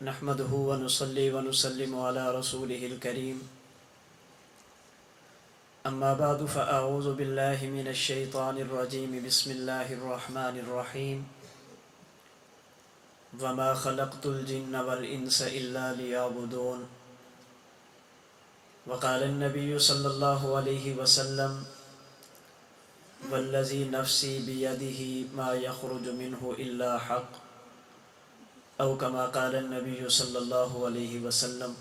نحمده ونصلي ونسلم على رسوله الكريم أما بعد فأعوذ بالله من الشيطان الرجيم بسم الله الرحمن الرحيم وما خلقت الجن والإنس إلا ليعبدون وقال النبي صلى الله عليه وسلم والذي نفسي بيده ما يخرج منه إلا حق أو كما قال النبي صلى الله عليه وسلم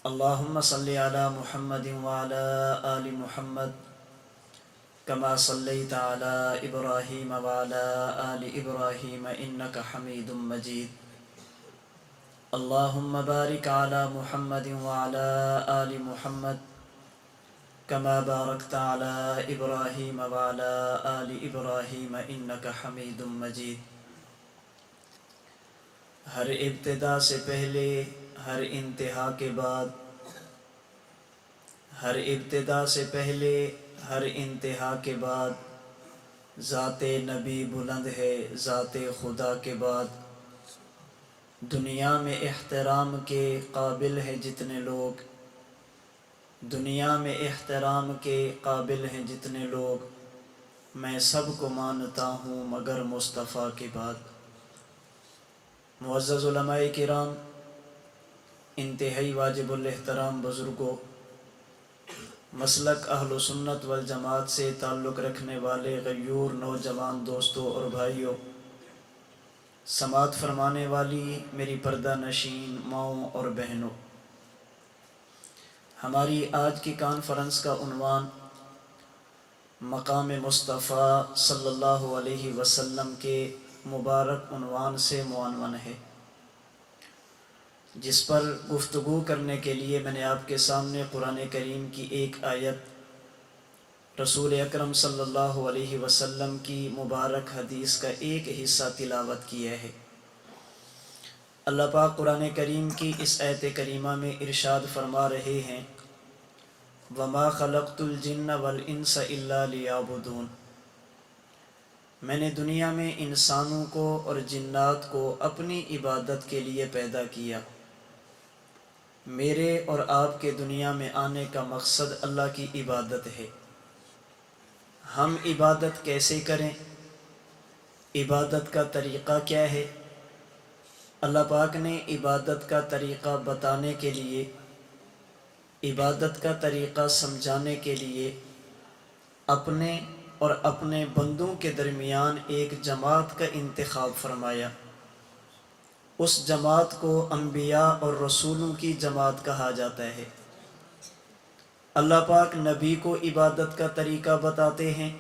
اللهم صل على محمد وعلى آل محمد كما صليت على إبراهيم وعلى آل إبراهيم إنك حميد مجيد اللهم بارك على محمد وعلى آل محمد كما باركت على إبراهيم وعلى آل إبراهيم إنك حميد مجيد ہر ابتدا سے پہلے ہر انتہا کے بعد، ہر ابتدا سے پہلے ہر انتہا کے بعد ذات نبی بلند ہے ذات خدا کے بعد۔ دنیا میں احترام کے قابل ہیں جتنے لوگ، دنیا میں احترام کے قابل ہیں جتنے لوگ، میں سب کو مانتا ہوں مگر مصطفیٰ کے بعد۔ معزز علماء کرام، انتہائی واجب الاحترام بزرگوں، مسلک اہل سنت والجماعت سے تعلق رکھنے والے غیور نوجوان دوستوں اور بھائیوں، سماعت فرمانے والی میری پردہ نشین ماؤں اور بہنوں، ہماری آج کی کانفرنس کا عنوان مقام مصطفیٰ صلی اللہ علیہ وسلم کے مبارک عنوان سے معنون ہے، جس پر گفتگو کرنے کے لیے میں نے آپ کے سامنے قرآن کریم کی ایک آیت، رسول اکرم صلی اللہ علیہ وسلم کی مبارک حدیث کا ایک حصہ تلاوت کیا ہے۔ اللہ پاک قرآن کریم کی اس آیت کریمہ میں ارشاد فرما رہے ہیں وَمَا خَلَقْتُ الْجِنَّ وَالْإِنسَ إِلَّا لِيَعْبُدُونَ، میں نے دنیا میں انسانوں کو اور جنات کو اپنی عبادت کے لیے پیدا کیا۔ میرے اور آپ کے دنیا میں آنے کا مقصد اللہ کی عبادت ہے۔ ہم عبادت کیسے کریں؟ عبادت کا طریقہ کیا ہے؟ اللہ پاک نے عبادت کا طریقہ بتانے کے لیے، عبادت کا طریقہ سمجھانے کے لیے اپنے اور اپنے بندوں کے درمیان ایک جماعت کا انتخاب فرمایا۔ اس جماعت کو انبیاء اور رسولوں کی جماعت کہا جاتا ہے۔ اللہ پاک نبی کو عبادت کا طریقہ بتاتے ہیں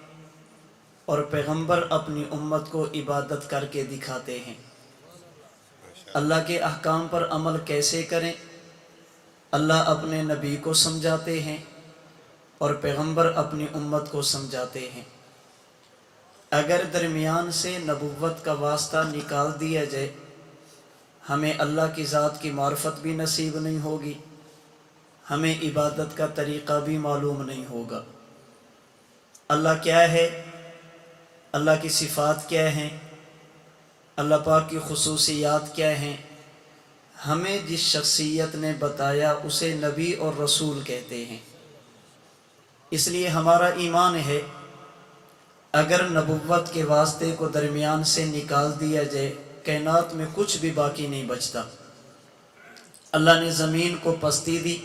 اور پیغمبر اپنی امت کو عبادت کر کے دکھاتے ہیں۔ اللہ کے احکام پر عمل کیسے کریں، اللہ اپنے نبی کو سمجھاتے ہیں اور پیغمبر اپنی امت کو سمجھاتے ہیں۔ اگر درمیان سے نبوت کا واسطہ نکال دیا جائے، ہمیں اللہ کی ذات کی معرفت بھی نصیب نہیں ہوگی، ہمیں عبادت کا طریقہ بھی معلوم نہیں ہوگا۔ اللہ کیا ہے، اللہ کی صفات کیا ہیں، اللہ پاک کی خصوصیات کیا ہیں، ہمیں جس شخصیت نے بتایا اسے نبی اور رسول کہتے ہیں۔ اس لیے ہمارا ایمان ہے اگر نبوت کے واسطے کو درمیان سے نکال دیا جائے، کائنات میں کچھ بھی باقی نہیں بچتا۔ اللہ نے زمین کو پستی دی،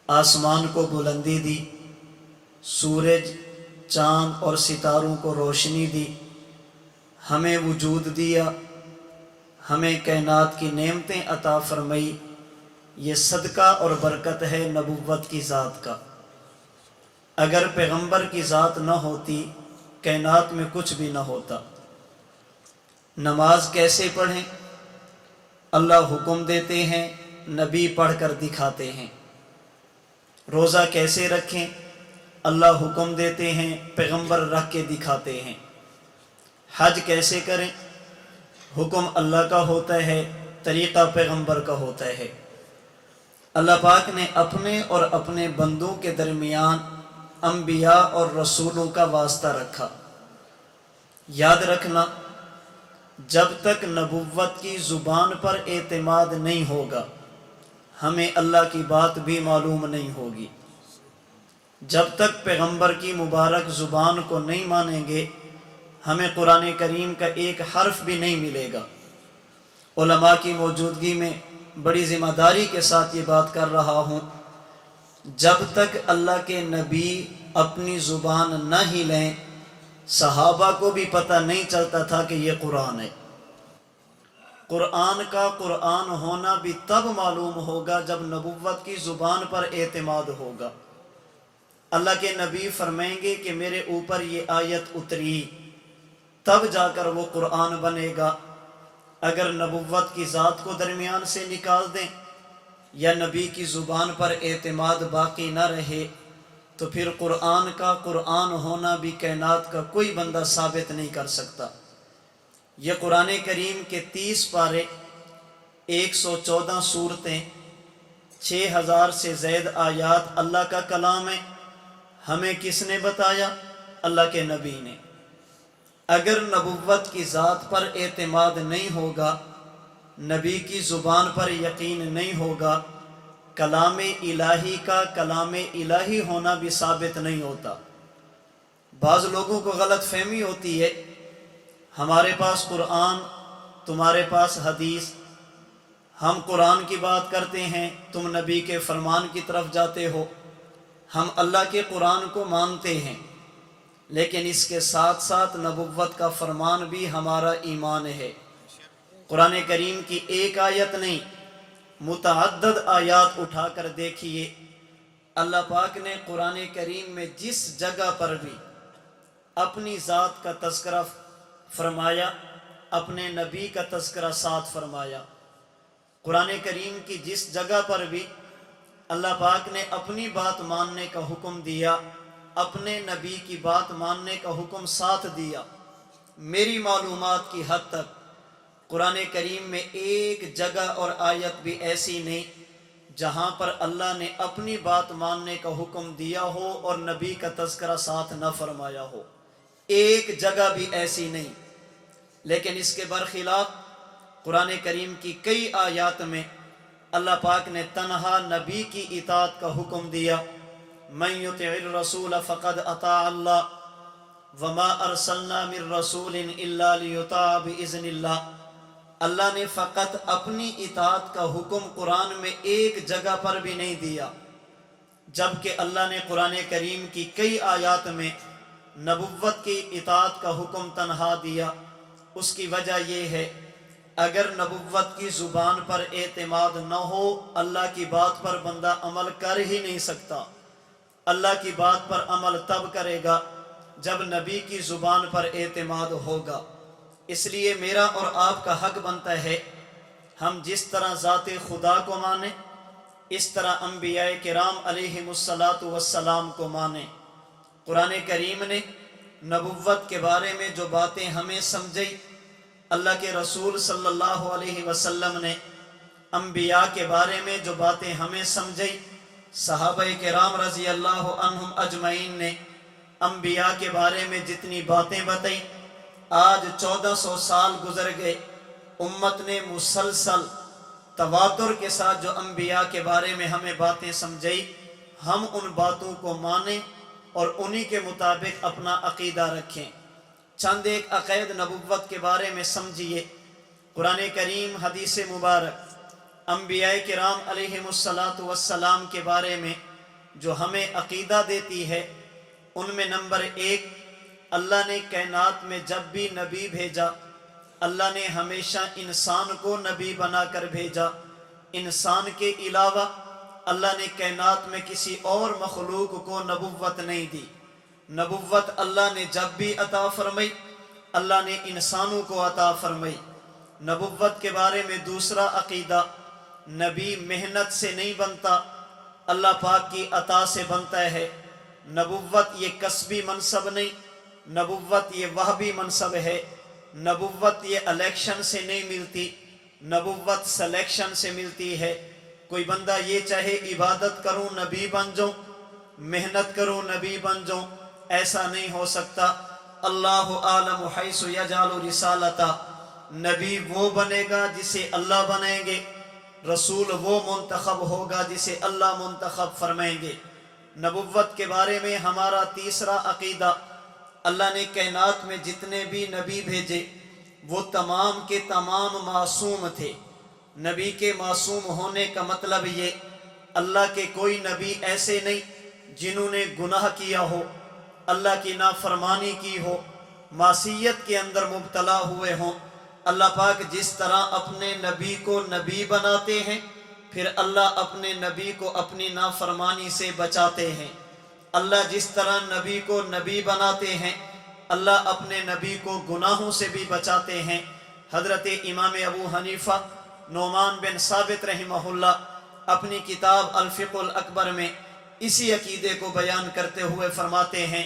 آسمان کو بلندی دی، سورج، چاند اور ستاروں کو روشنی دی، ہمیں وجود دیا، ہمیں کائنات کی نعمتیں عطا فرمائی۔ یہ صدقہ اور برکت ہے نبوت کی ذات کا۔ اگر پیغمبر کی ذات نہ ہوتی، کائنات میں کچھ بھی نہ ہوتا۔ نماز کیسے پڑھیں؟ اللہ حکم دیتے ہیں، نبی پڑھ کر دکھاتے ہیں۔ روزہ کیسے رکھیں؟ اللہ حکم دیتے ہیں، پیغمبر رکھ کے دکھاتے ہیں۔ حج کیسے کریں؟ حکم اللہ کا ہوتا ہے، طریقہ پیغمبر کا ہوتا ہے۔ اللہ پاک نے اپنے اور اپنے بندوں کے درمیان انبیاء اور رسولوں کا واسطہ رکھا۔ یاد رکھنا، جب تک نبوت کی زبان پر اعتماد نہیں ہوگا ہمیں اللہ کی بات بھی معلوم نہیں ہوگی۔ جب تک پیغمبر کی مبارک زبان کو نہیں مانیں گے ہمیں قرآن کریم کا ایک حرف بھی نہیں ملے گا۔ علماء کی موجودگی میں بڑی ذمہ داری کے ساتھ یہ بات کر رہا ہوں، جب تک اللہ کے نبی اپنی زبان نہ ہی لیں صحابہ کو بھی پتہ نہیں چلتا تھا کہ یہ قرآن ہے۔ قرآن کا قرآن ہونا بھی تب معلوم ہوگا جب نبوت کی زبان پر اعتماد ہوگا۔ اللہ کے نبی فرمائیں گے کہ میرے اوپر یہ آیت اتری، تب جا کر وہ قرآن بنے گا۔ اگر نبوت کی ذات کو درمیان سے نکال دیں یا نبی کی زبان پر اعتماد باقی نہ رہے تو پھر قرآن کا قرآن ہونا بھی کائنات کا کوئی بندہ ثابت نہیں کر سکتا۔ یہ قرآن کریم کے 30 پارے، 114 سورتیں، 6000 سے زائد آیات اللہ کا کلام ہے۔ ہمیں کس نے بتایا؟ اللہ کے نبی نے۔ اگر نبوت کی ذات پر اعتماد نہیں ہوگا، نبی کی زبان پر یقین نہیں ہوگا، کلام الہی کا کلام الہی ہونا بھی ثابت نہیں ہوتا۔ بعض لوگوں کو غلط فہمی ہوتی ہے، ہمارے پاس قرآن، تمہارے پاس حدیث، ہم قرآن کی بات کرتے ہیں، تم نبی کے فرمان کی طرف جاتے ہو۔ ہم اللہ کے قرآن کو مانتے ہیں لیکن اس کے ساتھ ساتھ نبوت کا فرمان بھی ہمارا ایمان ہے۔ قرآن کریم کی ایک آیت نہیں، متعدد آیات اٹھا کر دیکھیے، اللہ پاک نے قرآن کریم میں جس جگہ پر بھی اپنی ذات کا تذکرہ فرمایا، اپنے نبی کا تذکرہ ساتھ فرمایا۔ قرآن کریم کی جس جگہ پر بھی اللہ پاک نے اپنی بات ماننے کا حکم دیا، اپنے نبی کی بات ماننے کا حکم ساتھ دیا۔ میری معلومات کی حد تک قرآن کریم میں ایک جگہ اور آیت بھی ایسی نہیں جہاں پر اللہ نے اپنی بات ماننے کا حکم دیا ہو اور نبی کا تذکرہ ساتھ نہ فرمایا ہو، ایک جگہ بھی ایسی نہیں۔ لیکن اس کے برخلاف قرآن کریم کی کئی آیات میں اللہ پاک نے تنہا نبی کی اطاعت کا حکم دیا۔ من یطع الرسول فقد اطاع اللہ وما ارسلنا من رسول الا لیطاع باذن اللہ۔ اللہ نے فقط اپنی اطاعت کا حکم قرآن میں ایک جگہ پر بھی نہیں دیا، جبکہ اللہ نے قرآن کریم کی کئی آیات میں نبوت کی اطاعت کا حکم تنہا دیا۔ اس کی وجہ یہ ہے، اگر نبوت کی زبان پر اعتماد نہ ہو اللہ کی بات پر بندہ عمل کر ہی نہیں سکتا۔ اللہ کی بات پر عمل تب کرے گا جب نبی کی زبان پر اعتماد ہوگا۔ اس لیے میرا اور آپ کا حق بنتا ہے ہم جس طرح ذات خدا کو مانیں اس طرح انبیاء کرام علیہم السلام کو مانیں۔ قرآن کریم نے نبوت کے بارے میں جو باتیں ہمیں سمجھائی، اللہ کے رسول صلی اللہ علیہ وسلم نے انبیاء کے بارے میں جو باتیں ہمیں سمجھائی، صحابہ کرام رضی اللہ عنہم اجمعین نے انبیاء کے بارے میں جتنی باتیں بتائیں، آج 1400 سال گزر گئے، امت نے مسلسل تواتر کے ساتھ جو انبیاء کے بارے میں ہمیں باتیں سمجھائی، ہم ان باتوں کو مانیں اور انہی کے مطابق اپنا عقیدہ رکھیں۔ چند ایک عقائد نبوت کے بارے میں سمجھیے۔ قرآن کریم، حدیث مبارک، انبیاء کرام علیہم السلام کے بارے میں جو ہمیں عقیدہ دیتی ہے، ان میں نمبر 1، اللہ نے کائنات میں جب بھی نبی بھیجا اللہ نے ہمیشہ انسان کو نبی بنا کر بھیجا۔ انسان کے علاوہ اللہ نے کائنات میں کسی اور مخلوق کو نبوت نہیں دی۔ نبوت اللہ نے جب بھی عطا فرمائی اللہ نے انسانوں کو عطا فرمائی۔ نبوت کے بارے میں دوسرا عقیدہ، نبی محنت سے نہیں بنتا، اللہ پاک کی عطا سے بنتا ہے۔ نبوت یہ کسبی منصب نہیں، نبوت یہ وہبی منصب ہے۔ نبوت یہ الیکشن سے نہیں ملتی، نبوت سلیکشن سے ملتی ہے۔ کوئی بندہ یہ چاہے عبادت کروں نبی بن جاؤں، محنت کروں نبی بن جاؤں، ایسا نہیں ہو سکتا۔ اللہ عالم حیث یجعل رسالتہ، نبی وہ بنے گا جسے اللہ بنائیں گے، رسول وہ منتخب ہوگا جسے اللہ منتخب فرمائیں گے۔ نبوت کے بارے میں ہمارا تیسرا عقیدہ، اللہ نے کائنات میں جتنے بھی نبی بھیجے وہ تمام کے تمام معصوم تھے۔ نبی کے معصوم ہونے کا مطلب یہ، اللہ کے کوئی نبی ایسے نہیں جنہوں نے گناہ کیا ہو، اللہ کی نافرمانی کی ہو، معصیت کے اندر مبتلا ہوئے ہوں۔ اللہ پاک جس طرح اپنے نبی کو نبی بناتے ہیں، پھر اللہ اپنے نبی کو اپنی نافرمانی سے بچاتے ہیں۔ اللہ جس طرح نبی کو نبی بناتے ہیں، اللہ اپنے نبی کو گناہوں سے بھی بچاتے ہیں۔ حضرت امام ابو حنیفہ نعمان بن ثابت رحمہ اللہ اپنی کتاب الفقہ الاکبر میں اسی عقیدے کو بیان کرتے ہوئے فرماتے ہیں،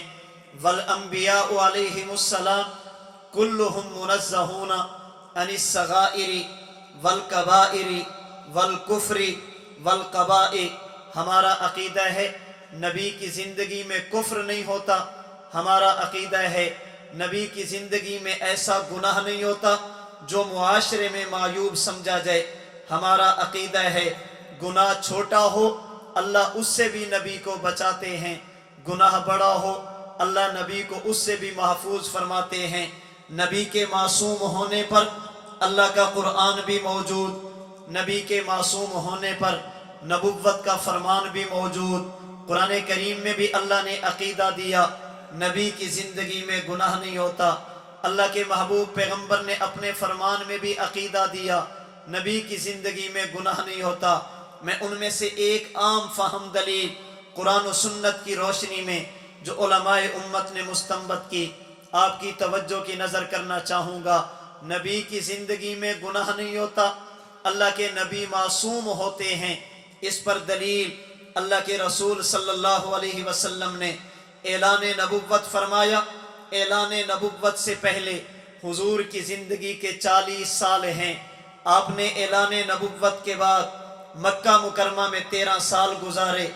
والانبیاء علیہم السلام کلہم منزہون عن الصغائر والکبائر والکفر والقبائح۔ ہمارا عقیدہ ہے نبی کی زندگی میں کفر نہیں ہوتا، ہمارا عقیدہ ہے نبی کی زندگی میں ایسا گناہ نہیں ہوتا جو معاشرے میں معیوب سمجھا جائے، ہمارا عقیدہ ہے گناہ چھوٹا ہو اللہ اس سے بھی نبی کو بچاتے ہیں، گناہ بڑا ہو اللہ نبی کو اس سے بھی محفوظ فرماتے ہیں۔ نبی کے معصوم ہونے پر اللہ کا قرآن بھی موجود، نبی کے معصوم ہونے پر نبوت کا فرمان بھی موجود۔ قرآن کریم میں بھی اللہ نے عقیدہ دیا نبی کی زندگی میں گناہ نہیں ہوتا۔ اللہ کے محبوب پیغمبر نے اپنے فرمان میں بھی عقیدہ دیا نبی کی زندگی میں گناہ نہیں ہوتا۔ میں ان میں سے ایک عام فہم دلیل قرآن و سنت کی روشنی میں جو علماء امت نے مستنبط کی، آپ کی توجہ کی نظر کرنا چاہوں گا۔ نبی کی زندگی میں گناہ نہیں ہوتا، اللہ کے نبی معصوم ہوتے ہیں۔ اس پر دلیل اللہ کے رسول صلی اللہ علیہ وسلم نے اعلان نبوت فرمایا۔ اعلان نبوت سے پہلے حضور کی زندگی کے 40 سال ہیں۔ آپ نے اعلان نبوت کے بعد مکہ مکرمہ میں 13 سال گزارے۔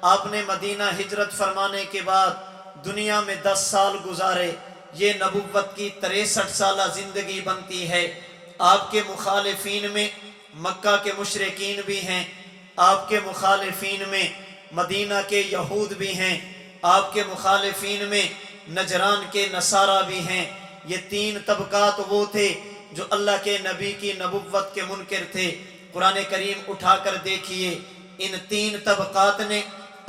آپ نے مدینہ ہجرت فرمانے کے بعد دنیا میں 10 سال گزارے۔ یہ نبوت کی 63 سالہ زندگی بنتی ہے۔ آپ کے مخالفین میں مکہ کے مشرکین بھی ہیں، آپ کے مخالفین میں مدینہ کے یہود بھی ہیں، آپ کے مخالفین میں نجران کے نصارہ بھی ہیں۔ یہ 3 طبقات وہ تھے جو اللہ کے نبی کی نبوت کے منکر تھے۔ قرآن کریم اٹھا کر دیکھیے، ان 3 طبقات نے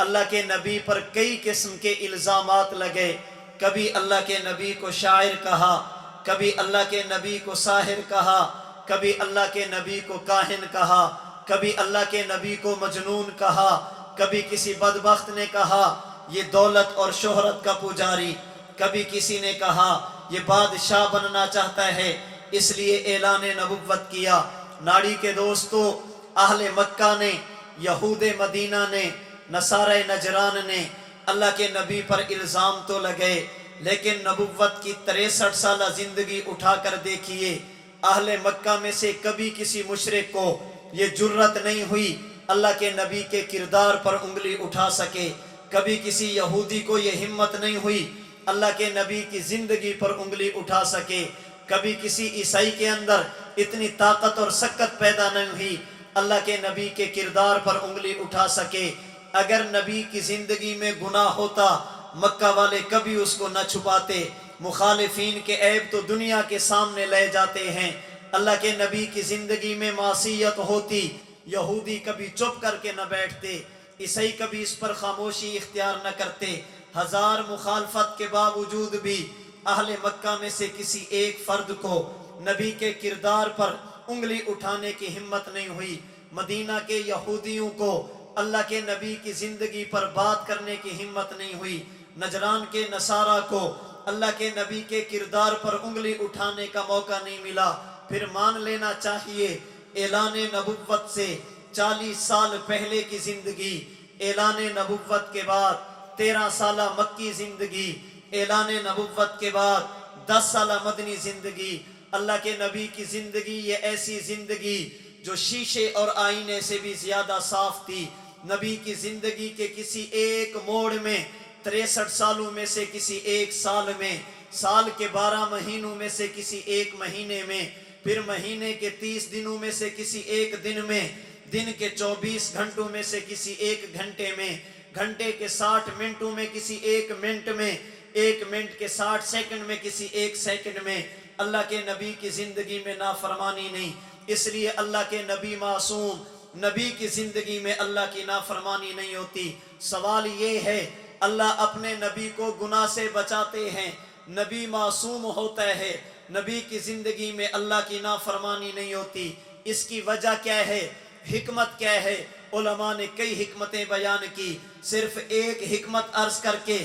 اللہ کے نبی پر کئی قسم کے الزامات لگے۔ کبھی اللہ کے نبی کو شاعر کہا، کبھی اللہ کے نبی کو ساحر کہا، کبھی اللہ کے نبی کو کاہن کہا، کبھی اللہ کے نبی کو مجنون کہا، کبھی کسی بدبخت نے کہا یہ دولت اور شہرت کا پجاری، کبھی کسی نے کہا یہ بادشاہ بننا چاہتا ہے اس لیے اعلان نبوت کیا۔ ناڑی کے دوستو، اہل مکہ نے، یہود مدینہ نے، نصارہ نجران نے اللہ کے نبی پر الزام تو لگے، لیکن نبوت کی 63 سالہ زندگی اٹھا کر دیکھیے، اہل مکہ میں سے کبھی کسی مشرک کو یہ جرت نہیں ہوئی اللہ کے نبی کے کردار پر انگلی اٹھا سکے، کبھی کسی یہودی کو یہ ہمت نہیں ہوئی اللہ کے نبی کی زندگی پر انگلی اٹھا سکے، کبھی کسی عیسائی کے اندر اتنی طاقت اور سکت پیدا نہیں ہوئی اللہ کے نبی کے کردار پر انگلی اٹھا سکے۔ اگر نبی کی زندگی میں گناہ ہوتا مکہ والے کبھی اس کو نہ چھپاتے، مخالفین کے عیب تو دنیا کے سامنے لے جاتے ہیں۔ اللہ کے نبی کی زندگی میں معصیت ہوتی، یہودی کبھی چپ کر کے نہ بیٹھتے، عیسائی کبھی اس پر خاموشی اختیار نہ کرتے۔ 1000 مخالفت کے باوجود بھی اہل مکہ میں سے کسی ایک فرد کو نبی کے کردار پر انگلی اٹھانے کی ہمت نہیں ہوئی۔ مدینہ کے یہودیوں کو اللہ کے نبی کی زندگی پر بات کرنے کی ہمت نہیں ہوئی، نجران کے نصارہ کو اللہ کے نبی کے کردار پر انگلی اٹھانے کا موقع نہیں ملا۔ پھر مان لینا چاہیے اعلان نبوت سے 40 سال پہلے کی زندگی، اعلان نبوت کے بعد 13 سالہ مکی زندگی، اعلان نبوت کے بعد 10 سالہ مدنی زندگی، اللہ کے نبی کی زندگی یہ ایسی زندگی جو شیشے اور آئینے سے بھی زیادہ صاف تھی۔ نبی کی زندگی کے کسی ایک موڑ میں 63 سالوں میں سے کسی ایک سال میں، سال کے 12 مہینوں میں سے کسی ایک مہینے میں، پھر مہینے کے 30 دنوں میں سے کسی ایک دن میں، دن کے 24 گھنٹوں میں سے کسی ایک گھنٹے میں، گھنٹے کے 60 منٹوں میں کسی ایک منٹ میں، ایک منٹ کے 60 سیکنڈ میں کسی ایک سیکنڈ میں اللہ کے نبی کی زندگی میں نافرمانی نہیں۔ اس لیے اللہ کے نبی معصوم، نبی کی زندگی میں اللہ کی نافرمانی نہیں ہوتی۔ سوال یہ ہے، اللہ اپنے نبی کو گناہ سے بچاتے ہیں، نبی معصوم ہوتا ہے، نبی کی زندگی میں اللہ کی نافرمانی نہیں ہوتی، اس کی وجہ کیا ہے، حکمت کیا ہے؟ علماء نے کئی حکمتیں بیان کی، صرف ایک حکمت عرض کر کے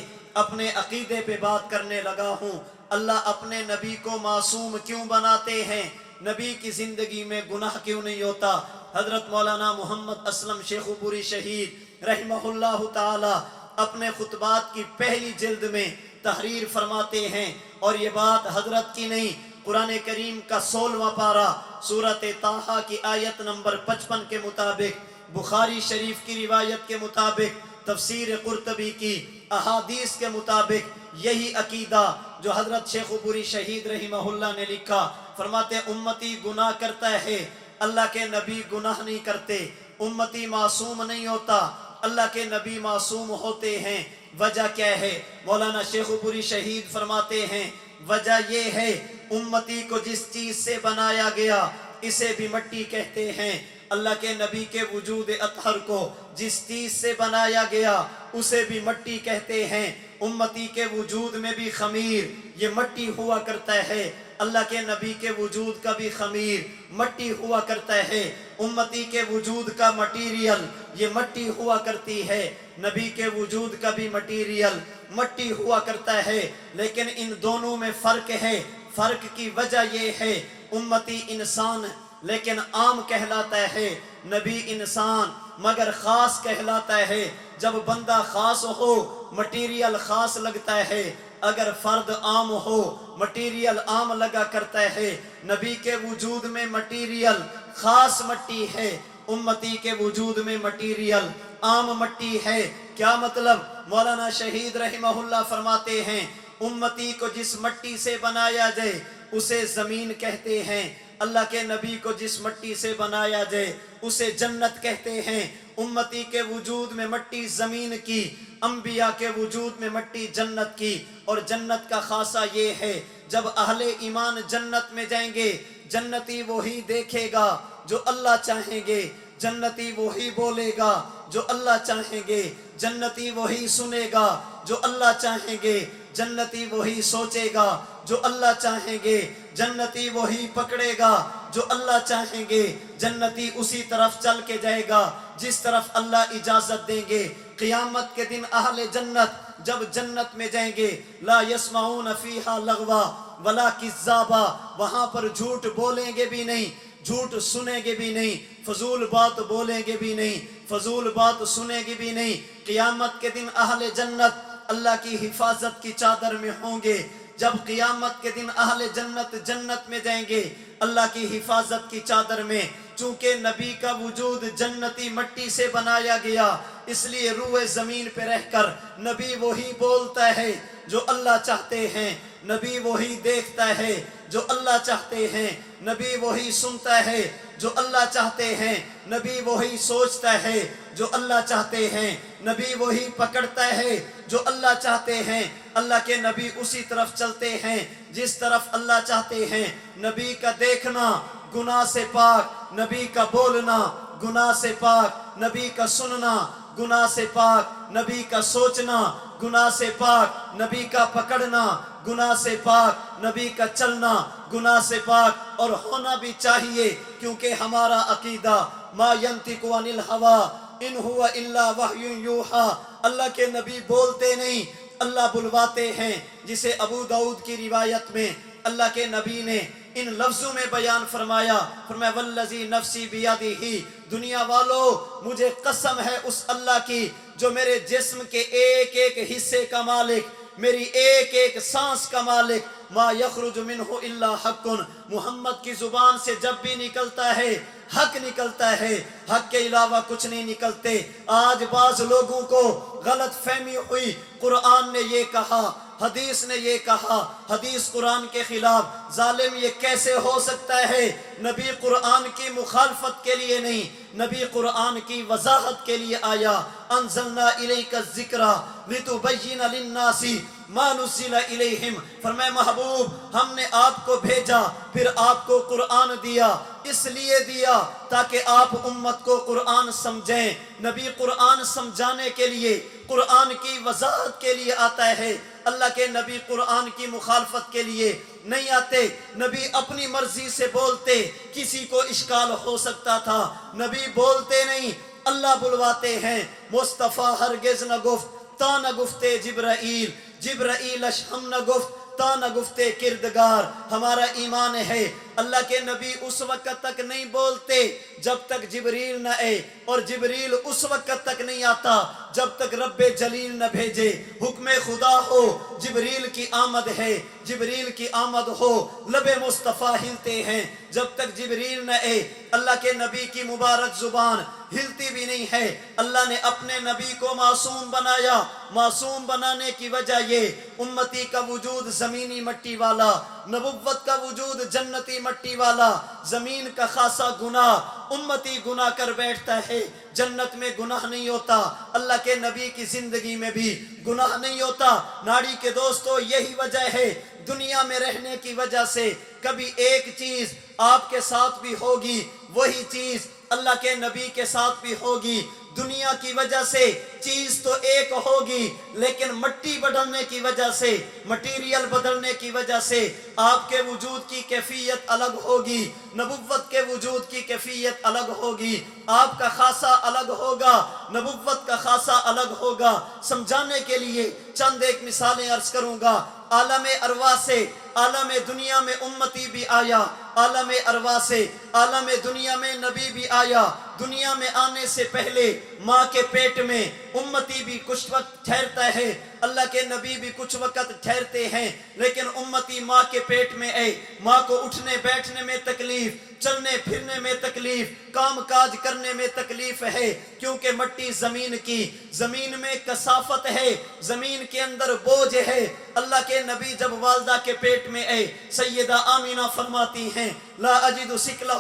اپنے عقیدے پہ بات کرنے لگا ہوں۔ اللہ اپنے نبی کو معصوم کیوں بناتے ہیں؟ نبی کی زندگی میں گناہ کیوں نہیں ہوتا؟ حضرت مولانا محمد اسلم شیخ پوری شہید رحمہ اللہ تعالی اپنے خطبات کی پہلی جلد میں تحریر فرماتے ہیں، اور یہ بات حضرت کی نہیں، قرآن کریم کا 16واں پارہ سورۃ طٰہٰ کی آیت نمبر 55 کے مطابق، بخاری شریف کی روایت کے مطابق، تفسیر قرطبی کی احادیث کے مطابق یہی عقیدہ جو حضرت شیخ پوری شہید رحمہ اللہ نے لکھا۔ فرماتے امتی گناہ کرتا ہے، اللہ کے نبی گناہ نہیں کرتے، امتی معصوم نہیں ہوتا، اللہ کے نبی معصوم ہوتے ہیں۔ وجہ کیا ہے؟ مولانا شیخ پوری شہید فرماتے ہیں وجہ یہ ہے، امتی کو جس چیز سے بنایا گیا اسے بھی مٹی کہتے ہیں، اللہ کے نبی کے وجود اطہر کو جس چیز سے بنایا گیا اسے بھی مٹی کہتے ہیں۔ امتی کے وجود میں بھی خمیر یہ مٹی ہوا کرتا ہے، اللہ کے نبی کے وجود کا بھی خمیر مٹی ہوا کرتا ہے، امتی کے وجود کا مٹیریل یہ مٹی ہوا کرتی ہے، نبی کے وجود کا بھی مٹیریل مٹی ہوا کرتا ہے، لیکن ان دونوں میں فرق ہے۔ فرق کی وجہ یہ ہے، امتی انسان لیکن عام کہلاتا ہے، نبی انسان مگر خاص کہلاتا ہے۔ جب بندہ خاص ہو مٹیریل خاص لگتا ہے، اگر فرد عام ہو مٹیریل عام لگا کرتا ہے۔ نبی کے وجود میں مٹیریل خاص مٹی ہے، امتی کے وجود میں مٹیریل عام مٹی ہے۔ کیا مطلب؟ مولانا شہید رحمہ اللہ فرماتے ہیں امتی کو جس مٹی سے بنایا جائے اسے زمین کہتے ہیں، اللہ کے نبی کو جس مٹی سے بنایا جائے اسے جنت کہتے ہیں۔ امتی کے وجود میں مٹی زمین کی، انبیاء کے وجود میں مٹی جنت کی۔ اور جنت کا خاصہ یہ ہے، جب اہل ایمان جنت میں جائیں گے جنتی وہی دیکھے گا جو اللہ چاہیں گے، جنتی وہی بولے گا جو اللہ چاہیں گے، جنتی وہی سنے گا جو اللہ چاہیں گے، جنتی وہی سوچے گا جو اللہ چاہیں گے، جنتی وہی پکڑے گا جو اللہ چاہیں گے، جنتی اسی طرف چل کے جائے گا جس طرف اللہ اجازت دیں گے۔ قیامت کے دن اہل جنت جب جنت میں جائیں گے، لا یسمعون فیہا لغوا ولا کذابا، وہاں پر جھوٹ بولیں گے بھی نہیں، جھوٹ سنیں گے بھی نہیں، فضول بات بولیں گے بھی نہیں، فضول بات سنیں گے بھی نہیں۔ قیامت کے دن اہل جنت اللہ کی حفاظت کی چادر میں ہوں گے۔ جب قیامت کے دن اہل جنت جنت میں جائیں گے اللہ کی حفاظت کی چادر میں، چونکہ نبی کا وجود جنتی مٹی سے بنایا گیا، اس لیے روئے زمین پہ رہ کر نبی وہی بولتا ہے جو اللہ چاہتے ہیں، نبی وہی دیکھتا ہے جو اللہ چاہتے ہیں، نبی وہی سنتا ہے جو اللہ چاہتے ہیں، نبی وہی سوچتا ہے جو اللہ چاہتے ہیں، نبی وہی پکڑتا ہے جو اللہ چاہتے ہیں۔ اللہ کے نبی اسی طرف چلتے ہیں جس طرف اللہ چاہتے ہیں۔ نبی کا دیکھنا گناہ سے پاک، نبی کا بولنا گناہ سے پاک، نبی کا سننا گناہ سے پاک، نبی کا سوچنا گناہ سے پاک، نبی کا پکڑنا گناہ سے پاک، نبی کا چلنا گناہ سے پاک، اور ہونا بھی چاہیے، کیونکہ ہمارا عقیدہ ما ینطق عن الہوی ان ہوا الا وحی یوحی، اللہ کے نبی بولتے نہیں، اللہ بلواتے ہیں۔ جسے ابو داؤد کی روایت میں اللہ کے نبی نے ان لفظوں میں بیان فرمایا، والذی نفسی بیدہ، دنیا والو مجھے قسم ہے اس اللہ کی جو میرے جسم کے ایک ایک حصے کا مالک، میری ایک ایک سانس کا مالک، ما یخرج منہ الا حق، محمد کی زبان سے جب بھی نکلتا ہے حق نکلتا ہے، حق کے علاوہ کچھ نہیں نکلتے۔ آج بعض لوگوں کو غلط فہمی ہوئی، قرآن نے یہ کہا حدیث نے یہ کہا، حدیث قرآن کے خلاف، ظالم یہ کیسے ہو سکتا ہے؟ نبی قرآن کی مخالفت کے لیے نہیں، نبی قرآن کی وضاحت کے لیے آیا۔ انزلنا الیک الذکر لتبین للناس ما نزل الیہم، فرمائے محبوب ہم نے آپ کو بھیجا، پھر آپ کو قرآن دیا، اس لیے دیا تاکہ آپ امت کو قرآن سمجھیں۔ نبی قرآن سمجھانے کے لیے، قرآن کی وضاحت کے لیے آتا ہے۔ اللہ کے نبی قرآن کی مخالفت کے لیے نہیں آتے۔ نبی اپنی مرضی سے بولتے، کسی کو اشکال ہو سکتا تھا، نبی بولتے نہیں، اللہ بلواتے ہیں۔ مصطفیٰ ہرگز نہ گفت تا نہ گفتے جبرائیل، جبرائیلش ہم نہ گفت تا نہ گفتے کردگار۔ ہمارا ایمان ہے اللہ کے نبی اس وقت تک نہیں بولتے جب تک جبریل نہ آئے، اور جبریل اس وقت تک نہیں آتا جب تک رب جلیل نہ بھیجے۔ حکم خدا ہو جبریل کی آمد ہے، جبریل کی آمد ہو لب مصطفیٰ ہلتے ہیں۔ جب تک جبریل نہ آئے اللہ کے نبی کی مبارک زبان ہلتی بھی نہیں ہے۔ اللہ نے اپنے نبی کو معصوم بنایا۔ معصوم بنانے کی وجہ یہ، امتی کا وجود زمینی مٹی والا، نبوت کا وجود جنتی مٹی والا۔ زمین کا خاصا گناہ امتی گناہ کر بیٹھتا ہے، جنت میں گناہ نہیں ہوتا، اللہ کے نبی کی زندگی میں بھی گناہ نہیں ہوتا۔ ناڑی کے دوستو یہی وجہ ہے، دنیا میں رہنے کی وجہ سے کبھی ایک چیز آپ کے ساتھ بھی ہوگی، وہی چیز اللہ کے نبی کے ساتھ بھی ہوگی۔ دنیا کی وجہ سے چیز تو ایک ہوگی، لیکن مٹی بدلنے کی وجہ سے، مٹیریل بدلنے کی وجہ سے آپ کے وجود کی کیفیت الگ ہوگی، نبوت کے وجود کی کیفیت الگ ہوگی، آپ کا خاصہ الگ ہوگا، نبوت کا خاصہ الگ ہوگا۔ سمجھانے کے لیے چند ایک مثالیں عرض کروں گا۔ عالم ارواح سے عالم دنیا میں امتی بھی آیا، عالم ارواح سے عالم دنیا میں نبی بھی آیا۔ دنیا میں آنے سے پہلے ماں کے پیٹ میں امتی بھی کچھ وقت ٹھہرتا ہے، اللہ کے نبی بھی کچھ وقت ٹھہرتے ہیں، لیکن امتی ماں کے پیٹ میں آئے، ماں کو اٹھنے بیٹھنے میں تکلیف، چلنے پھرنے میں تکلیف، کام کاج کرنے میں تکلیف ہے، کیونکہ مٹی زمین کی، زمین میں کثافت ہے، زمین کے اندر بوجھ ہے۔ اللہ کے نبی جب والدہ کے پیٹ میں آئے، سیدہ آمینہ فرماتی ہیں لا اجد سکلہ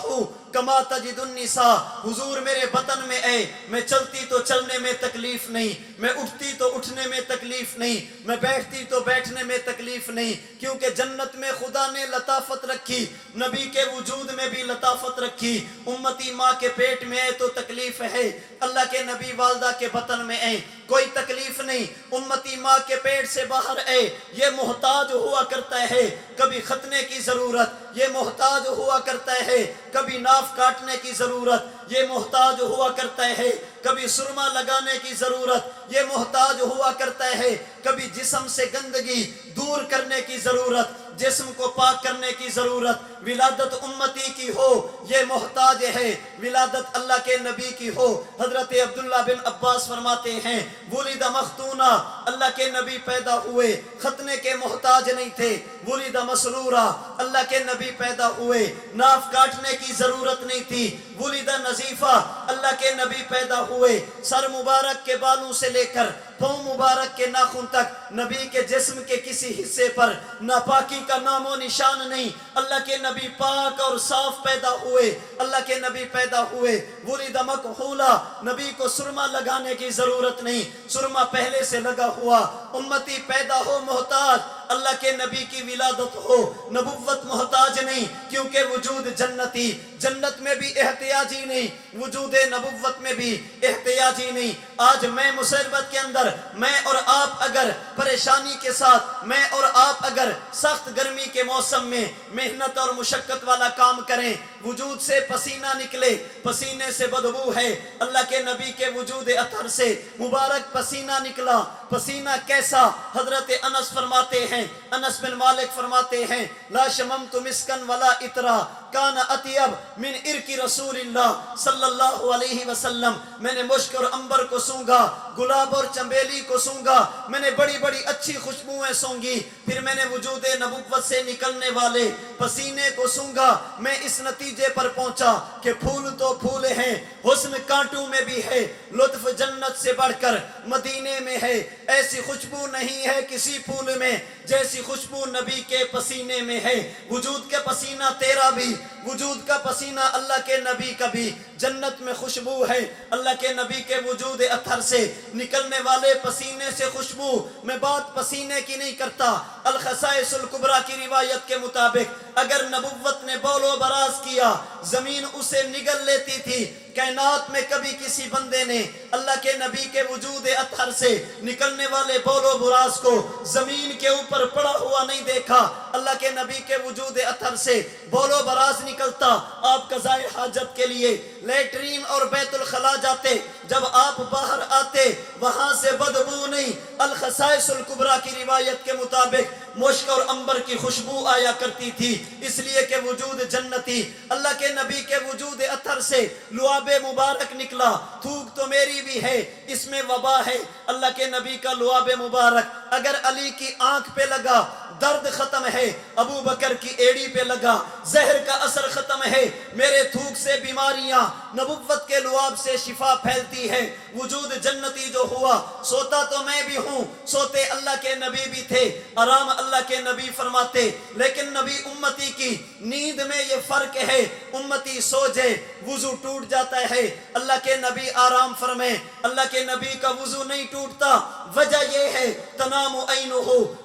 کما تجد النساء، حضور میرے بطن میں آئے، میں چلتی تو چلنے میں تکلیف نہیں، میں اٹھتی تو اٹھنے میں تکلیف نہیں، میں بیٹھتی تو بیٹھنے میں تکلیف نہیں، کیونکہ جنت میں خدا نے لطافت رکھی، نبی کے وجود میں بھی لطافت رکھی۔ امتی ماں کے پیٹ میں آئے تو تکلیف ہے، اللہ کے نبی والدہ کے بطن میں آئے کوئی تکلیف نہیں۔ امتی ماں کے پیٹ سے باہر آئے، یہ محتاج ہوا کرتا ہے، کبھی ختنے کی ضرورت، یہ محتاج ہوا کرتا ہے، کبھی ناف کاٹنے کی ضرورت، یہ محتاج ہوا کرتا ہے، کبھی سرما لگانے کی ضرورت، یہ محتاج ہوا کرتا ہے، کبھی جسم سے گندگی دور کرنے کی ضرورت، جسم کو پاک کرنے کی ضرورت۔ ولادت امتی کی ہو یہ محتاج ہے، ولادت اللہ کے نبی کی ہو۔ حضرت عبداللہ بن عباس فرماتے ہیں ولد مختونا، اللہ کے نبی پیدا ہوئے ختنے کے محتاج نہیں تھے، ولد مسرورا، اللہ کے نبی پیدا ہوئے ناف کاٹنے کی ضرورت نہیں تھی، ولد نظیفہ، اللہ کے نبی پیدا ہوئے سر مبارک کے بالوں سے لے کر پاؤں مبارک کے ناخن تک نبی کے جسم کے کسی حصے پر ناپاکی کا نام و نشان نہیں، اللہ کے نبی پاک اور صاف پیدا ہوئے، اللہ کے نبی پیدا ہوئے۔ ولد مکحولا، نبی کو سرما لگانے کی ضرورت نہیں، سرما پہلے سے لگا ہوا۔ امتی پیدا ہو محتاج، اللہ کے نبی کی ولادت ہو نبوت محتاج نہیں، کیونکہ وجود جنتی، جنت میں بھی احتیاجی نہیں، وجود نبوت میں بھی احتیاجی نہیں۔ آج میں مسربت کے اندر میں اور آپ اگر پریشانی کے ساتھ، میں اور آپ اگر سخت گرمی کے موسم میں محنت اور مشقت والا کام کریں، وجود سے پسینہ نکلے، پسینے سے بدبو ہے، اللہ کے نبی کے وجود اطہر سے مبارک پسینہ نکلا۔ پسینہ کیسا؟ حضرت انس فرماتے ہیں، انس بن مالک فرماتے ہیں لا شممت مسکن ولا اطرا کان اطیب من عرق رسول اللہ صلی اللہ علیہ وسلم، میں نے مشک اور عنبر کو سونگا، گلاب اور چنبیلی کو سونگا، میں نے بڑی بڑی اچھی خوشبوئیں سونگی، پھر میں نے وجود نبوت سے نکلنے والے پسینے کو سونگا۔ میں اس نتیجے پر پہنچا کہ پھول تو پھول ہیں، حسن کانٹوں میں بھی ہے، لطف جنت سے بڑھ کر مدینے میں ہے، ایسی خوشبو نہیں ہے کسی پھول میں جیسی خوشبو نبی کے پسینے میں ہے۔ وجود کا پسینہ تیرا بھی، وجود کا پسینہ اللہ کے نبی کا بھی جنت میں خوشبو ہے۔ اللہ کے نبی کے وجود اطہر سے نکلنے والے پسینے سے خوشبو، میں بات پسینے کی نہیں کرتا، الخصائص الکبریٰ کی روایت کے مطابق اگر نبوت نے بول و براز کیا زمین اسے نگل لیتی تھی۔ کائنات میں کبھی کسی بندے نے اللہ کے نبی کے وجود اطہر سے نکلنے والے بول و براز کو زمین کے اوپر پڑا ہوا نہیں دیکھا۔ اللہ کے نبی کے وجود اطہر سے بول و براز نکلتا، آپ قضائے حاجت کے لیے لیٹرین اور بیت الخلا جاتے، جب آپ باہر آتے وہاں سے بدبو نہیں، الخصائص الکبریٰ کی روایت کے مطابق مشک اور عنبر کی خوشبو آیا کرتی تھی، اس لیے کہ وجود جنتی اللہ کے نبی کے وجود اطہر سے لعاب مبارک نکلا۔ تھوک تو میری بھی ہے، اس میں وبا ہے، اللہ کے نبی کا لعاب مبارک اگر علی کی آنکھ پہ لگا درد ختم ہے، ابو بکر کی ایڑی پہ لگا زہر کا اثر ختم ہے، میرے تھوک سے بیماریاں، نبوت کے لعاب سے شفا پھیلتی ہے۔ وجود جنتی جو ہوا، سوتا تو میں بھی ہوں، سوتے اللہ کے نبی بھی تھے، آرام اللہ کے نبی فرماتے، لیکن نبی امتی کی نیند میں یہ فرق ہے، امتی سو جائے وضو ٹوٹ جاتا ہے، اللہ کے نبی آرام فرمائے، اللہ کے نبی کا وضو نہیں ٹوٹتا۔ وجہ یہ ہے تنام عینہ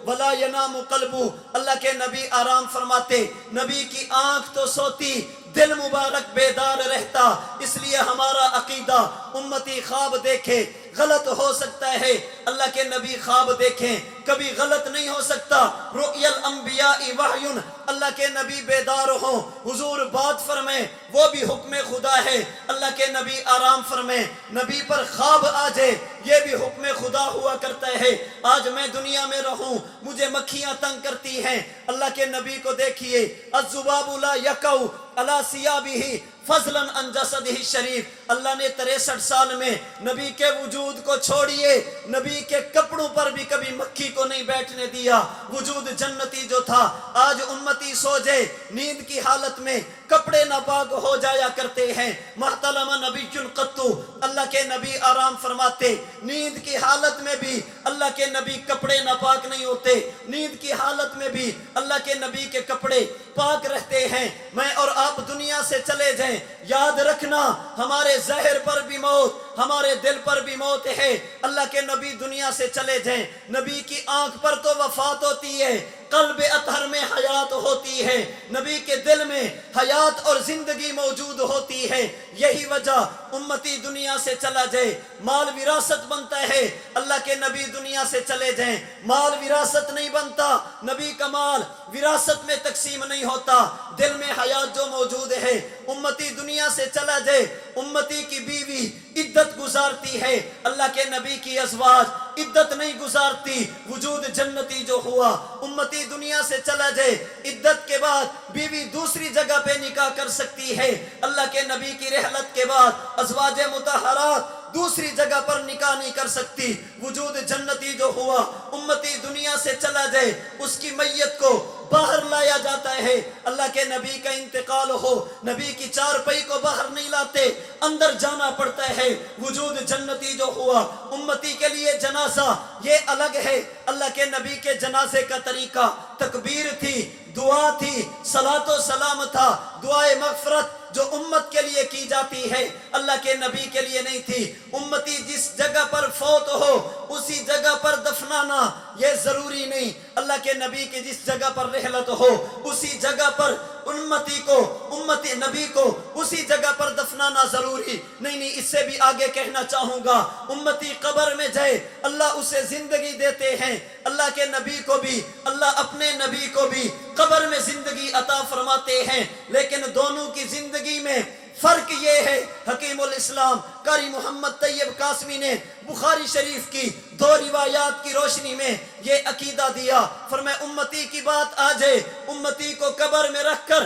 ولا ینام قلبہ، اللہ کے نبی آرام فرماتے، نبی کی آنکھ تو سوتی دل مبارک بیدار رہتا۔ اس لیے ہمارا عقیدہ امتی خواب دیکھے غلط ہو سکتا ہے، اللہ کے نبی خواب دیکھیں کبھی غلط نہیں ہو سکتا۔ رؤی الانبیاء وحی، اللہ کے نبی بیدار ہوں، حضور بات فرمائیں، وہ بھی حکم خدا ہے، اللہ کے نبی آرام فرمائیں، نبی پر خواب آ جائے یہ بھی حکم خدا ہوا کرتا ہے۔ آج میں دنیا میں رہوں مجھے مکھیاں تنگ کرتی ہیں، اللہ کے نبی کو دیکھیے، الذباب لا یقع علی ثیابہ فضلا عن جسدہ الشریف، اللہ نے 63 سال میں نبی کے وجود کو چھوڑیے، نبی کے کپڑوں پر بھی کبھی مکھی کو نہیں بیٹھنے دیا۔ وجود جنتی جو تھا، آج امتی سو جائے نیند کی حالت میں کپڑے ناپاک ہو جایا کرتے ہیں۔ محتلم نبی قط، اللہ کے نبی آرام فرماتے، نیند کی حالت میں بھی اللہ کے نبی کپڑے ناپاک نہیں ہوتے، نیند کی حالت میں بھی اللہ کے نبی کے کپڑے پاک رہتے ہیں۔ میں اور آپ دنیا سے چلے جائیں، یاد رکھنا ہمارے ظاہر پر بھی موت، ہمارے دل پر بھی موت ہے۔ اللہ کے نبی دنیا سے چلے جائیں، نبی کی آنکھ پر تو وفات ہوتی ہے، قلب اطہر میں حیات ہوتی ہے، نبی کے دل میں حیات اور زندگی موجود ہوتی ہے۔ یہی وجہ امتی دنیا سے چلا جائے مال وراثت بنتا ہے، اللہ کے نبی دنیا سے چلے جائیں مال وراثت نہیں بنتا، نبی کا مال وراثت میں تقسیم نہیں ہوتا، دل میں حیات جو موجود ہے۔ امتی دنیا سے چلا جائے، امتی کی بیوی عدت گزارتی ہے، اللہ کے نبی کی ازواج عدت نہیں گزارتی۔ وجود جنتی جو ہوا، امتی دنیا سے چلا جائے عدت کے بعد بیوی دوسری جگہ پہ نکاح کر سکتی ہے، اللہ کے نبی کی رحلت کے بعد ازواج مطہرات دوسری جگہ پر نکاح نہیں کر سکتی۔ وجود جنتی جو ہوا، امتی دنیا سے چلا جائے اس کی میت کو باہر لایا جاتا ہے، اللہ کے نبی کا انتقال ہو نبی کی چارپائی کو باہر نہیں لاتے، اندر جانا پڑتا ہے۔ وجود جنتی جو ہوا، امتی کے لیے جنازہ یہ الگ ہے، اللہ کے نبی کے جنازے کا طریقہ تکبیر تھی، دعا تھی، صلاۃ و سلام تھا، دعائے مغفرت جو امت کے لیے کی جاتی ہے اللہ کے نبی کے لیے نہیں تھی۔ امتی جس جگہ پر فوت ہو اسی جگہ پر دفنانا یہ ضروری نہیں، اللہ کے نبی کی جس جگہ پر رحلت ہو اسی جگہ پر امتی نبی کو اسی جگہ پر دفنانا ضروری نہیں۔ اس سے بھی آگے کہنا چاہوں گا، امتی قبر میں جائے اللہ اسے زندگی دیتے ہیں، اللہ کے نبی کو بھی، اللہ اپنے نبی کو بھی قبر میں زندگی عطا فرماتے ہیں، لیکن دونوں کی زندگی میں فرق یہ ہے۔ حکیم الاسلام قاری محمد طیب قاسمی نے بخاری شریف کی 2 روایات کی روشنی میں یہ عقیدہ دیا، فرمایا امتی کی بات آ جائے، امتی کو قبر میں رکھ کر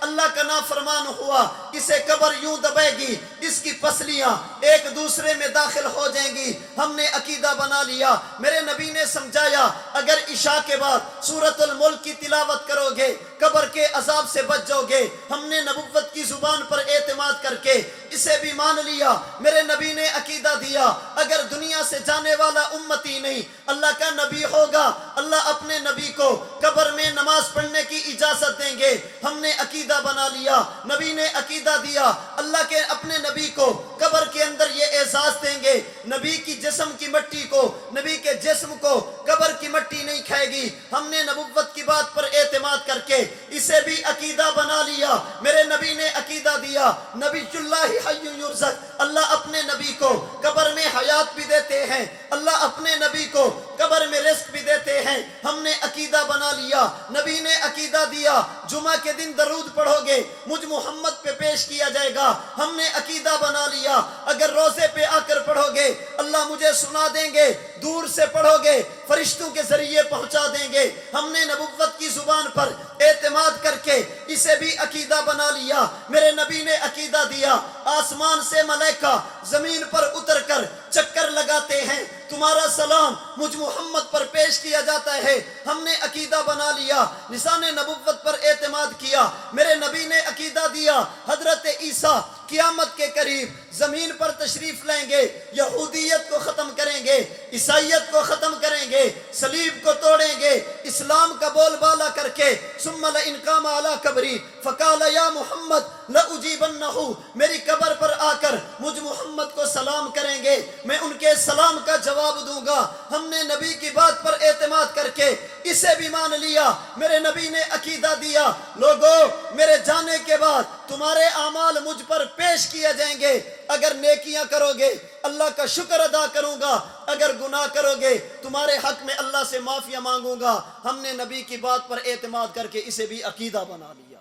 اللہ کا نافرمان ہوا، اسے قبر یوں دبے گی، اس کی پسلیاں ایک دوسرے میں داخل ہو جائیں گی۔ ہم نے عقیدہ بنا لیا۔ میرے نبی نے سمجھایا اگر عشاء کے بعد سورۃ الملک کی تلاوت کرو گے قبر کے عذاب سے بچ جاؤ گے۔ ہم نے نبوت کی زبان پر اعتماد کر کے اسے بھی مان لیا۔ میرے نبی نے عقیدہ دیا اگر دنیا سے جانے والا امتی نہیں اللہ کا نبی ہوگا، اللہ اپنے نبی کو قبر میں نماز پڑھنے کی اجازت دیں گے۔ ہم نے عقیدہ بنا لیا، نبی نے عقیدہ دیا اللہ کے اپنے نبی کو قبر کے اندر یہ اعزاز دیں گے، نبی کی جسم کی مٹی کو، نبی کے جسم کو قبر کی مٹی نہیں کھائے گی۔ ہم نے نبوت کی بات پر اعتماد کر کے اسے بھی عقیدہ بنا لیا۔ میرے نبی نے عقیدہ دیا نبی اللہ حی یرزق، اللہ اپنے نبی کو قبر میں حیات بھی دیتے ہیں، اللہ اپنے نبی کو قبر میں رزق بھی دیتے ہیں۔ ہم نے عقیدہ بنا لیا، نبی نے عقیدہ دیا جمعہ کے دن درود پڑھو گے مجھ محمد پہ پیش کیا جائے گا۔ ہم نے عقیدہ بنا لیا اگر روزے پہ آ کر پڑھو گے اللہ مجھے سنا دیں گے، دور سے پڑھو گے فرشتوں کے ذریعے پہنچا دیں گے۔ ہم نے نبوت کی زبان پر اعتماد کر کے اسے بھی عقیدہ بنا لیا۔ میرے نبی نے عقیدہ دیا آسمان سے ملائکہ زمین پر اتر کر چکر لگاتے ہیں، تمہارا سلام مجھ محمد پر پیش کیا جاتا ہے۔ ہم نے عقیدہ بنا لیا، لسان نبوت پر اعتماد کیا۔ میرے نبی نے عقیدہ دیا حضرت عیسیٰ قیامت کے قریب زمین پر تشریف لائیں گے، یہودیت کو ختم کریں گے، عیسائیت کو ختم کریں گے، صلیب کو توڑیں گے، اسلام کا بول بالا کر کے ثم لئن قام علی قبری فقال یا محمد لأجیبنہ، میری قبر پر آ کر مجھ محمد کو سلام کریں گے، میں ان کے سلام کا جواب دوں گا۔ ہم نے نبی کی بات پر اعتماد کر کے اسے بھی مان لیا۔ میرے نبی نے عقیدہ دیا لوگو میرے جانے کے بعد تمہارے اعمال مجھ پر پیش کیے جائیں گے، اگر نیکیاں کرو گے اللہ کا شکر ادا کروں گا، اگر گناہ کرو گے تمہارے حق میں اللہ سے معافیا مانگوں گا۔ ہم نے نبی کی بات پر اعتماد کر کے اسے بھی عقیدہ بنا لیا۔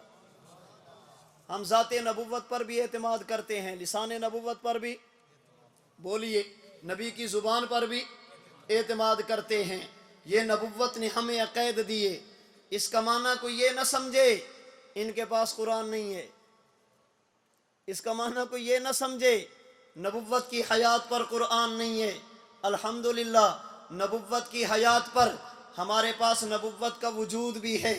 ہم ذات نبوت پر بھی اعتماد کرتے ہیں، لسان نبوت پر بھی، بولیے، نبی کی زبان پر بھی اعتماد کرتے ہیں۔ یہ نبوت نے ہمیں عقائد دیے، اس کا معنی کوئی یہ نہ سمجھے ان کے پاس قرآن نہیں ہے، اس کا معنی کوئی یہ نہ سمجھے نبوت کی حیات پر قرآن نہیں ہے۔ الحمدللہ نبوت کی حیات پر ہمارے پاس نبوت کا وجود بھی ہے،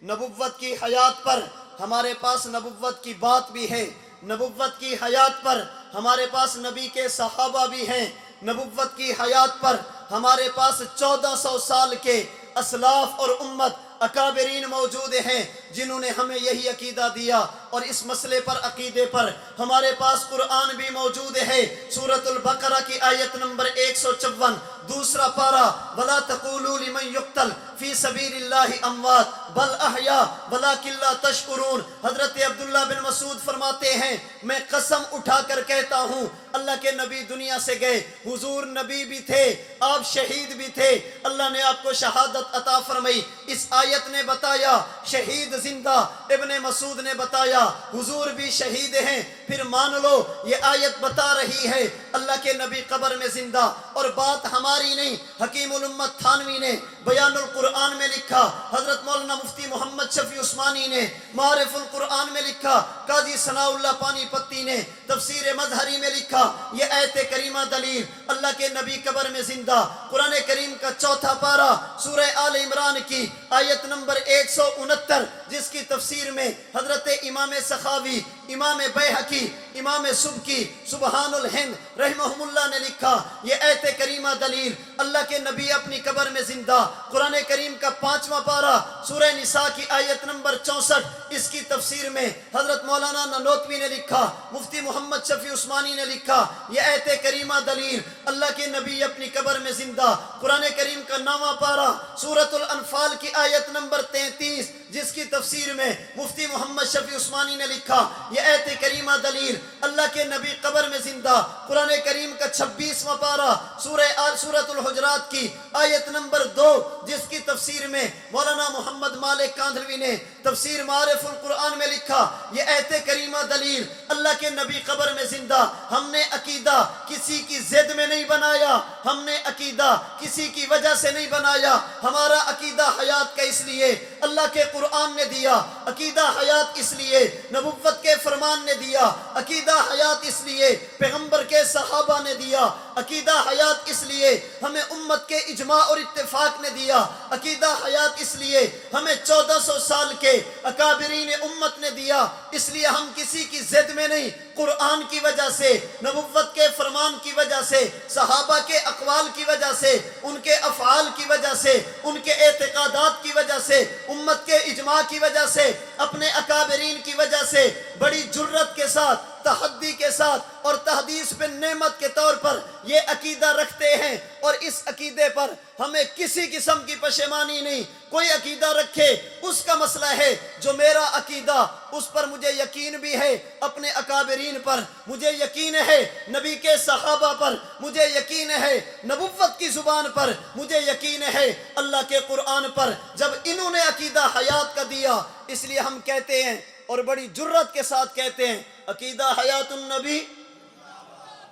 نبوت کی حیات پر ہمارے پاس نبوت کی بات بھی ہے، نبوت کی حیات پر ہمارے پاس نبی کے صحابہ بھی ہیں، نبوت کی حیات پر ہمارے پاس 1400 سال کے اسلاف اور امت اکابرین موجود ہیں جنہوں نے ہمیں یہی عقیدہ دیا، اور اس مسئلے پر عقیدے پر ہمارے پاس قرآن بھی موجود ہے۔ سورۃ البقرہ کی آیت نمبر 154 دوسرا پارہ، وَلَا تَقُولُوا لِمَنْ يُقْتَلْ فِي سَبِيلِ اللَّهِ أَمْوَاتٌ بَلْ أَحْيَاءٌ وَلَٰكِن لَا تَشْعُرُونَ۔ حضرت عبداللہ بن مسعود فرماتے ہیں میں قسم اٹھا کر کہتا ہوں اللہ کے نبی دنیا سے گئے، حضور نبی بھی تھے، آپ شہید بھی تھے، اللہ نے آپ کو شہادت عطا فرمائی۔ اس آیت نے بتایا شہید زندہ، ابن مسعود نے بتایا حضور بھی شہید ہیں، پھر مان لو یہ آیت بتا رہی ہے اللہ کے نبی قبر میں زندہ۔ اور بات ہماری نہیں، حکیم الامت تھانوی نے بیان القرآن میں لکھا، حضرت مولانا مفتی محمد شفیع عثمانی نے معارف القرآن میں لکھا، قاضی ثناء اللہ پانی پتی نے تفسیر مظہری میں لکھا، یہ آیت کریمہ دلیل اللہ کے نبی قبر میں زندہ۔ قرآن کریم کا چوتھا پارہ سورہ آل عمران کی آیت نمبر 169 جس کی تفسیر میں حضرت امام سخاوی، امام بیہقی، امام سبکی سبحان الہند رحمہم اللہ نے لکھا، یہ آیت کریمہ دلیل اللہ کے نبی اپنی قبر میں زندہ۔ قرآن کریم کا 5واں پارہ سورہ نساء کی آیت نمبر 64 اس کی تفسیر میں حضرت مولانا نانوتوی نے لکھا، مفتی محمد شفیع عثمانی نے لکھا، یہ آیت کریمہ دلیل اللہ کے نبی اپنی قبر میں زندہ۔ قرآن کریم کا 9واں پارہ سورۃ الانفال کی آیت نمبر 33 جس کی تفسیر میں مفتی محمد شفیع عثمانی نے لکھا، یہ آیت کریمہ دلیل اللہ کے نبی قبر میں زندہ۔ قرآن کریم کا 26واں پارہ سورۃ الحجرات کی آیت نمبر 2 جس کی تفسیر میں مولانا محمد مالک کاندھلوی نے تفسیر معارف القرآن میں لکھا، یہ آیت کریمہ دلیل اللہ کے نبی قبر میں زندہ۔ ہم نے عقیدہ کسی کی ضد میں نہیں بنایا، ہم نے عقیدہ کسی کی وجہ سے نہیں بنایا۔ ہمارا عقیدہ حیات کا اس لیے اللہ کے قرآن نے دیا، عقیدہ حیات اس لیے نبوت کے فرمان نے دیا، عقیدہ حیات اس لیے پیغمبر کے صحابہ نے دیا، عقیدہ حیات اس لیے ہمیں امت کے اجماع اور اتفاق نے دیا، عقیدہ حیات اس لیے ہمیں 1400 سال کے اکابرین امت نے دیا۔ اس لیے ہم کسی کی ضد میں نہیں، قرآن کی وجہ سے، نبوت کے فرمان کی وجہ سے، صحابہ کے اقوال کی وجہ سے، ان کے افعال کی وجہ سے، ان کے اعتقادات کی وجہ سے، امت کے اجماع کی وجہ سے، اپنے اکابرین کی وجہ سے بڑی جرت کے ساتھ، تحدی کے ساتھ اور تحدیث بن نعمت کے طور پر یہ عقیدہ رکھتے ہیں، اور اس عقیدے پر ہمیں کسی قسم کی پشیمانی نہیں۔ کوئی عقیدہ رکھے اس کا مسئلہ ہے، جو میرا عقیدہ اس پر مجھے یقین بھی ہے، اپنے اکابرین پر مجھے یقین ہے، نبی کے صحابہ پر مجھے یقین ہے، نبوت کی زبان پر مجھے یقین ہے، اللہ کے قرآن پر جب انہوں نے عقیدہ حیات کا دیا، اس لیے ہم کہتے ہیں اور بڑی جرت کے ساتھ کہتے ہیں، عقیدہ حیات النبی،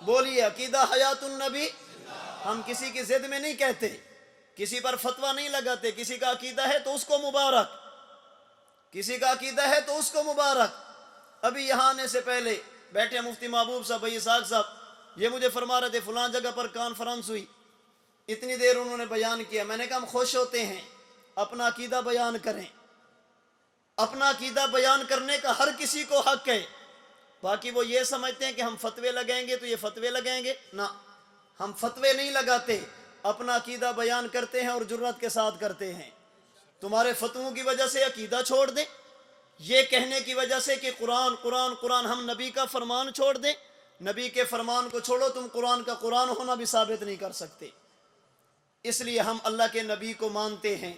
بولیے عقیدہ حیات النبی۔ ہم کسی کی ضد میں نہیں کہتے، کسی پر فتویٰ نہیں لگاتے، کسی کا عقیدہ ہے تو اس کو مبارک، کسی کا عقیدہ ہے تو اس کو مبارک۔ ابھی یہاں آنے سے پہلے بیٹھے مفتی محبوب صاحب، بھائی اسحاق صاحب، یہ مجھے فرما رہے تھے فلاں جگہ پر کانفرنس ہوئی، اتنی دیر انہوں نے بیان کیا۔ میں نے کہا ہم خوش ہوتے ہیں، اپنا عقیدہ بیان کریں، اپنا عقیدہ بیان کرنے کا ہر کسی کو حق ہے۔ باقی وہ یہ سمجھتے ہیں کہ ہم فتوے لگائیں گے تو یہ فتوے لگائیں گے، نہ، ہم فتوے نہیں لگاتے، اپنا عقیدہ بیان کرتے ہیں اور جرت کے ساتھ کرتے ہیں۔ تمہارے فتووں کی وجہ سے عقیدہ چھوڑ دیں، یہ کہنے کی وجہ سے کہ قرآن قرآن قرآن، ہم نبی کا فرمان چھوڑ دیں؟ نبی کے فرمان کو چھوڑو، تم قرآن کا قرآن ہونا بھی ثابت نہیں کر سکتے۔ اس لیے ہم اللہ کے نبی کو مانتے ہیں،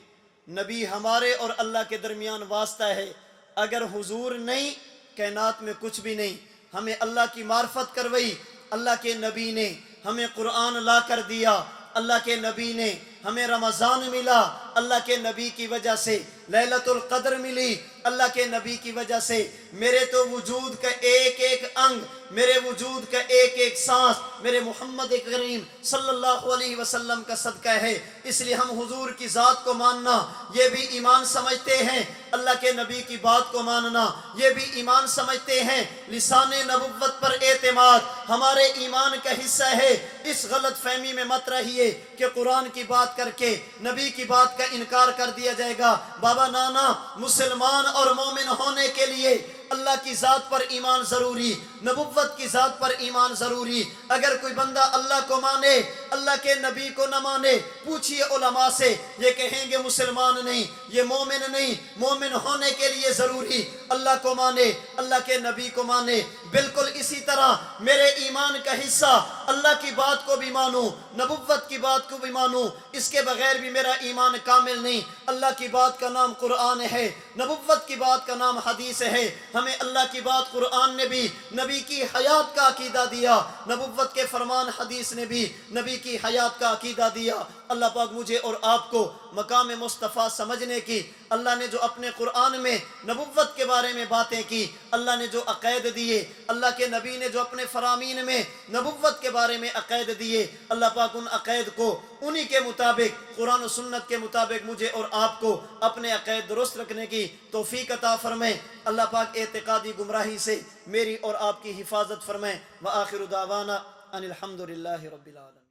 نبی ہمارے اور اللہ کے درمیان واسطہ ہے۔ اگر حضور نہیں، کائنات میں کچھ بھی نہیں۔ ہمیں اللہ کی معرفت کروائی، اللہ کے نبی نے ہمیں قرآن لا کر دیا، اللہ کے نبی نے ہمیں رمضان ملا، اللہ کے نبی کی وجہ سے لیلۃ القدر ملی، اللہ کے نبی کی وجہ سے میرے تو وجود کا ایک ایک انگ، میرے وجود کا ایک ایک سانس میرے محمد کریم صلی اللہ علیہ وسلم کا صدقہ ہے۔ اس لیے ہم حضور کی ذات کو ماننا یہ بھی ایمان سمجھتے ہیں، اللہ کے نبی کی بات کو ماننا یہ بھی ایمان سمجھتے ہیں۔ لسان نبوت پر اعتماد ہمارے ایمان کا حصہ ہے۔ اس غلط فہمی میں مت رہیے کہ قرآن کی بات کر کے نبی کی بات کا انکار کر دیا جائے گا۔ بابا نانا، مسلمان اور مومن ہونے کے لیے اللہ کی ذات پر ایمان ضروری، نبوت کی ذات پر ایمان ضروری۔ اگر کوئی بندہ اللہ کو مانے، اللہ کے نبی کو نہ مانے، پوچھئے علماء سے، یہ کہیں گے مسلمان نہیں، یہ مومن نہیں۔ مومن ہونے کے لیے ضروری اللہ کو مانے، اللہ کے نبی کو مانے۔ بالکل اسی طرح میرے ایمان کا حصہ اللہ کی بات کو بھی مانوں، نبوت کی بات کو بھی مانوں، اس کے بغیر بھی میرا ایمان کامل نہیں۔ اللہ کی بات کا نام قرآن ہے، نبوت کی بات کا نام حدیث ہے۔ ہمیں اللہ کی بات قرآن نے بھی نبی کی حیات کا عقیدہ دیا، نبوت کے فرمان حدیث نے بھی نبی کی حیات کا عقیدہ دیا۔ اللہ پاک مجھے اور آپ کو مقام مصطفیٰ سمجھنے کی، اللہ نے جو اپنے قرآن میں نبوت کے بارے میں باتیں کی، اللہ نے جو عقائد دیے، اللہ کے نبی نے جو اپنے فرامین میں نبوت کے بارے میں عقائد دیے، اللہ پاک ان عقائد کو انہی کے مطابق، قرآن و سنت کے مطابق مجھے اور آپ کو اپنے عقائد درست رکھنے کی توفیق عطا فرمائے۔ اللہ پاک اعتقادی گمراہی سے میری اور آپ کی حفاظت فرمائے۔ وآخر دعوانا ان الحمد للہ رب العالمین۔